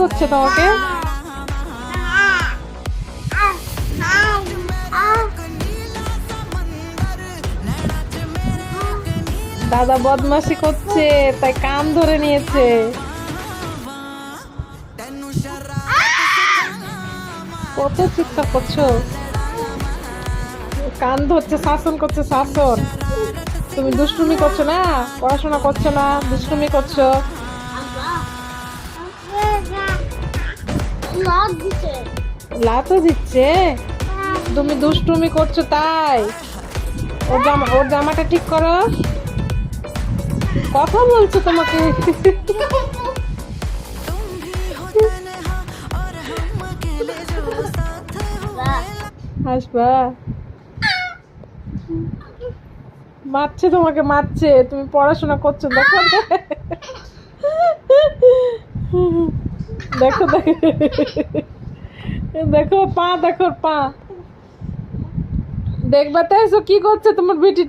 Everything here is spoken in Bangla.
করছে তোমাকে? দাদা বদমাশি করছে তাই কান ধরে নিয়েছে। কত চিৎকার করছো? কান ধরছে, শাসন করছে, শাসন। তুমি দুষ্টুমি করছো না, পড়াশোনা করছো না, দুষ্টুমি করছো। লাতও দিচ্ছে। তুমি দুষ্টুমি করছো তাই। ওর জামাটা ঠিক করো। কথা বলছো তোমাকে। হাসবা? মারছে তোমাকে, মারছে। তুমি পড়াশোনা করছো, দেখো দেখো দেখো পা, দেখো পা। দেখবা তো কি করছে তোমার বেটিটা।